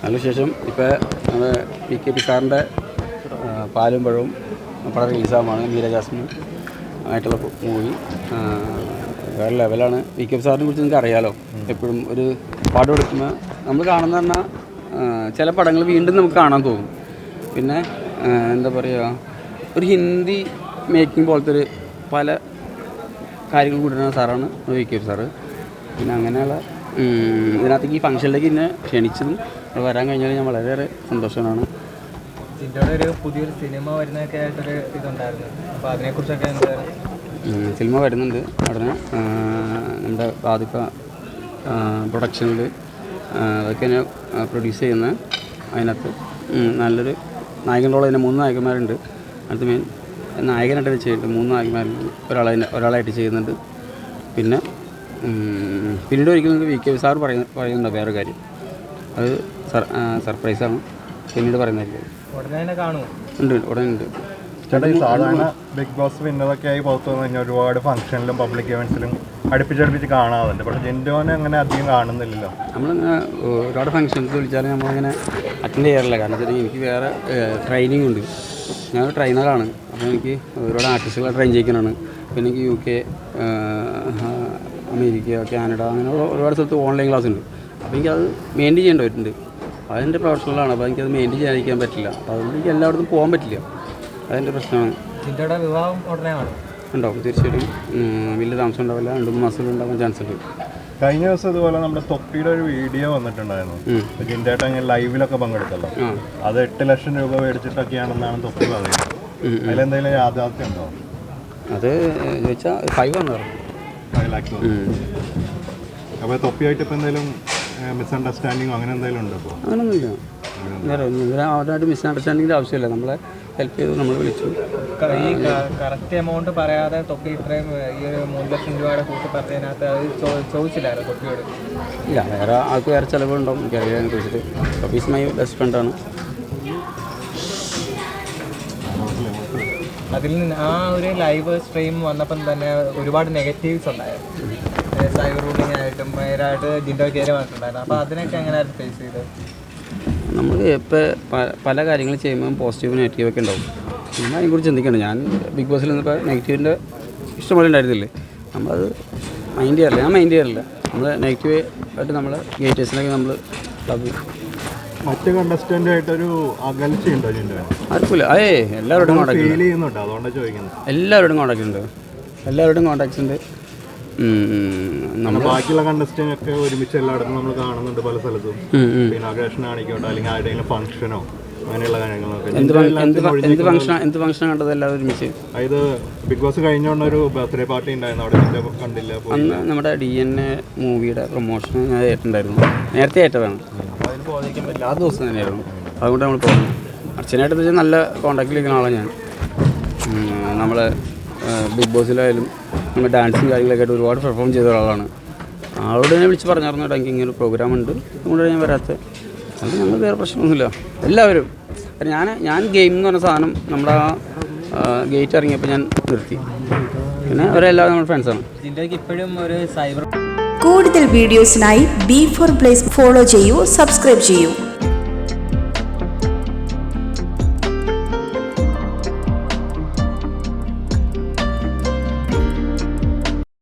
അതിന് ശേഷം ഇപ്പോൾ നമ്മുടെ PKP സാറിൻ്റെ പാലും പഴവും പടം റിലീസാകുമാണ്. മീര ജാസ്മിൻ ആയിട്ടുള്ള മൂവി വേറെ ലെവലാണ്. PKP സാറിനെ കുറിച്ച് നിങ്ങൾക്ക് അറിയാമല്ലോ. എപ്പോഴും ഒരു പടം എടുക്കുമ്പോൾ നമ്മൾ കാണുന്ന പറഞ്ഞാൽ ചില പടങ്ങൾ വീണ്ടും നമുക്ക് കാണാൻ തോന്നും. പിന്നെ എന്താ പറയുക, ഒരു ഹിന്ദി മേക്കിംഗ് പോലത്തെ ഒരു പല കാര്യങ്ങൾ കൂട്ടുന്ന സാറാണ് PKP സാറ്. പിന്നെ അങ്ങനെയുള്ള ഇതിനകത്തേക്ക് ഈ ഫംഗ്ഷനിലേക്ക് എന്നെ ക്ഷണിച്ചതും വരാൻ കഴിഞ്ഞാൽ ഞാൻ വളരെയേറെ സന്തോഷമാണ്. ജിൻഡോയുടെ ഒരു പുതിയൊരു സിനിമ വരുന്നതൊക്കെ ആയിട്ടൊരു ഇതുണ്ടായിരുന്നു. അപ്പോൾ അതിനെക്കുറിച്ചൊക്കെ സിനിമ വരുന്നുണ്ട് ഉടനെ. നമ്മുടെ ബാധിക്ക പ്രൊഡക്ഷനിൽ അതൊക്കെ എന്നെ പ്രൊഡ്യൂസ് ചെയ്യുന്ന അതിനകത്ത് നല്ലൊരു നായകൻ റോൾ. അതിന് 3 നായകന്മാരുണ്ട്. അടുത്ത മെയിൻ നായകനായിട്ട് ചെയ്യുന്നുണ്ട്. 3 നായകന്മാരുണ്ട്. ഒരാളായിട്ട് ചെയ്യുന്നുണ്ട്. പിന്നെ പിന്നീട് ഒരിക്കലും PKP സാർ പറയുന്നുണ്ട് വേറെ കാര്യം. അത് സർപ്രൈസാണ്. പിന്നീട് പറയുന്നതായിരിക്കും. ഉണ്ട്, ഉടനെ ഉണ്ട്. ചേട്ടാ, ഈ സാധാരണ ബിഗ് ബോസ് വിന്നതൊക്കെ ആയി പുറത്തു വന്നു കഴിഞ്ഞാൽ ഒരുപാട് ഫംഗ്ഷനിലും പബ്ലിക് ഇവൻസിലും അടുപ്പിച്ചടുപ്പിച്ച് കാണാറുണ്ട്. പക്ഷേ ജിൻഡോനെ അങ്ങനെ അധികം കാണുന്നില്ലല്ലോ. നമ്മളിങ്ങനെ ഒരുപാട് ഫംഗ്ഷൻസ് വിളിച്ചാലും നമ്മളങ്ങനെ അറ്റൻഡ് ചെയ്യാറില്ല. കാരണം വെച്ചാൽ എനിക്ക് വേറെ ട്രെയിനിങ് ഉണ്ട്. ഞാൻ ട്രെയിനറാണ്. അപ്പോൾ എനിക്ക് ഒരുപാട് ആർട്ടിസ്റ്റുകളെ ട്രെയിൻ ചെയ്യിക്കാനാണ്. പിന്നെ എനിക്ക് UK, അമേരിക്ക, കാനഡ അങ്ങനെയുള്ള ഒരുപാട് സ്ഥലത്ത് ഓൺലൈൻ ക്ലാസ് ഉണ്ട്. അപ്പോൾ എനിക്കത് മെയിൻറ്റെയിൻ ചെയ്യേണ്ടതായിട്ടുണ്ട്. അതെൻ്റെ പ്രൊഫഷണലാണ്. അപ്പോൾ എനിക്കത് മെയിൻറ്റെയിൻ ചെയ്യാതിരിക്കാൻ പറ്റില്ല. അപ്പോൾ അതുകൊണ്ട് എനിക്ക് എല്ലായിടത്തും പോകാൻ പറ്റില്ല. അതെൻ്റെ പ്രശ്നമാണ്. ജിൻഡോയുടെ വിവാഹം ഉടനെ ഉണ്ടാവും, തീർച്ചയായിട്ടും. വലിയ താമസം ഉണ്ടാവില്ല. 2-3 മാസത്തിൽ ഉണ്ടാകാൻ ചാൻസ് ഉണ്ട്. കഴിഞ്ഞ ദിവസം ഇതുപോലെ നമ്മുടെ തൊപ്പിയുടെ ഒരു വീഡിയോ വന്നിട്ടുണ്ടായിരുന്നു. ജിൻഡേട്ട ഇങ്ങനെ ലൈവിലൊക്കെ പങ്കെടുത്തല്ലോ. അത് 8 ലക്ഷം രൂപ മേടിച്ചിട്ടൊക്കെയാണെന്നാണ് തൊപ്പി പറയുന്നത്. അതിലെന്തെങ്കിലും യാഥാർത്ഥ്യം ഉണ്ടോ? അത് ചോദിച്ചാൽ 5 ആണ് പറഞ്ഞു. 5 lakhs. അപ്പോൾ തൊപ്പിയായിട്ട് ഇപ്പോൾ എന്തെങ്കിലും മിസ്അണ്ടർസ്റ്റാൻഡിങ്ങോ അങ്ങനെ എന്തെങ്കിലും ഉണ്ടോ? ഇപ്പോൾ അങ്ങനെയൊന്നുമില്ല. വേറെ അവരായിട്ട് മിസ്അണ്ടർസ്റ്റാൻഡിങ്ങിൻ്റെ ആവശ്യമില്ല. നമ്മളെ ഹെൽപ്പ് ചെയ്തു, നമ്മൾ വിളിച്ചു. ഈ കറക്റ്റ് എമൗണ്ട് പറയാതെ തൊപ്പി ഇത്രയും ഈ ഒരു 3 ലക്ഷം രൂപയുടെ കൂട്ടി പറഞ്ഞതിനകത്ത് അത് ചോദിച്ചില്ലായിരുന്നു തൊപ്പിയോട്? ഇല്ല, വേറെ ആൾക്ക് വേറെ ചിലവുണ്ടാവും. എനിക്കറിയാൻ കുറിച്ചിട്ട്. തൊപ്പി ഈസ് മൈ ബെസ്റ്റ് ഫ്രണ്ടാണ്. അതിൽ നിന്ന് ആ ഒരു ലൈവ് സ്ട്രീം വന്നപ്പം തന്നെ ഒരുപാട് നെഗറ്റീവ്സ് ഉണ്ടായിരുന്നു. സൈബർ ബുള്ളിങ് ആയിട്ടും ഭയങ്കരമായിട്ട് ജിൻഡോയ്ക്ക് എതിരെ വന്നിട്ടുണ്ടായിരുന്നു. അപ്പോൾ അതിനൊക്കെ എങ്ങനെയായിരുന്നു ഫേസ് ചെയ്തത്? നമ്മൾ ഇപ്പോൾ പല കാര്യങ്ങൾ ചെയ്യുമ്പോൾ പോസിറ്റീവ് നെഗറ്റീവൊക്കെ ഉണ്ടാവും. നമ്മൾ അതിനെക്കുറിച്ച് ചിന്തിക്കണം. ഞാൻ ബിഗ് ബോസിൽ നിന്നിപ്പോൾ നെഗറ്റീവിൻ്റെ ഇഷ്ടംപോലെ ഉണ്ടായിരുന്നില്ലേ. നമ്മളത് മൈൻഡ് ചെയ്യാറില്ല. ഞാൻ മൈൻഡ് ചെയ്യാറില്ല. നമ്മൾ നെഗറ്റീവ് ആയിട്ട് നമ്മൾ ഗേറ്റേഴ്സിനൊക്കെ നമ്മൾ മറ്റ് കണ്ടസ്റ്റൻ്റായിട്ടൊരു അകൽച്ചയുണ്ടോ ജിൻഡോ? ആർക്കില്ല. എല്ലാവരോടും കോൺടാക്ട് ഉണ്ട്. അതുകൊണ്ടാണ് ചോദിക്കുന്നത്. എല്ലാവരോടും കോൺടാക്ട് ഉണ്ട്. എല്ലാവരോടും കോൺടാക്ട്സ് ഉണ്ട്. നമ്മൾ ബാക്കിയുള്ള കണ്ടസ്റ്റൻ്റ് ഒക്കെ ഒരുമിച്ച് എല്ലായിടത്തും നമ്മൾ കാണുന്നുണ്ട് പല സ്ഥലത്തും. ഇനാഗ്രേഷൻ ആണിക്കോട്ടെ, അല്ലെങ്കിൽ ആരുടെയെങ്കിലും ഫംഗ്ഷനോ അങ്ങനെയുള്ള കാര്യങ്ങളൊക്കെ. എന്ത് ഫംഗ്ഷൻ കണ്ടത് എല്ലാവരും ഒരുമിച്ച്? അതായത് ബിഗ് ബോസ് കഴിഞ്ഞോണ്ട് ഒരു ബർത്ത്ഡേ പാർട്ടി ഉണ്ടായിരുന്നു, അവിടെ കണ്ടില്ല. അന്ന് നമ്മുടെ DNA മൂവിയുടെ പ്രൊമോഷൻ ഞാൻ ഏറ്റുണ്ടായിരുന്നു. നേരത്തെ ഏറ്റതാണ്. അപ്പോൾ അതിന് പോകാതിരിക്കാൻ പറ്റില്ല. ആ ദിവസം തന്നെയായിരുന്നു. അതുകൊണ്ട് നമ്മൾ പോകുന്നു. അച്ഛനായിട്ട് വെച്ചാൽ നല്ല കോൺടാക്റ്റിലിരിക്കുന്ന ആളാണ് ഞാൻ. നമ്മൾ ബിഗ് ബോസിലായാലും നമ്മൾ ഡാൻസും കാര്യങ്ങളൊക്കെ ആയിട്ട് ഒരുപാട് പെർഫോം ചെയ്ത ഒരാളാണ്. ആളോട് തന്നെ വിളിച്ച് പറഞ്ഞായിരുന്നു, എനിക്ക് ഇങ്ങനെ പ്രോഗ്രാം ഉണ്ട്, അതുകൊണ്ട് ഞാൻ വരാത്തത്. അത് ഞങ്ങൾ വേറെ പ്രശ്നമൊന്നുമില്ല. എല്ലാവരും ഞാൻ ഗെയിം എന്ന് പറഞ്ഞ സാധനം നമ്മുടെ ഗേറ്റ് ഇറങ്ങിയപ്പോൾ ഞാൻ നിർത്തി. പിന്നെ അവരെല്ലാവരും നമ്മുടെ ഫ്രണ്ട്സാണ്. ജിൻഡോയ്ക്ക് ഇപ്പോഴും ഒരു സൈബർ. കൂടുതൽ വീഡിയോസിനായി B4 Blaze ഫോളോ ചെയ്യൂ, സബ്സ്ക്രൈബ് ചെയ്യൂ.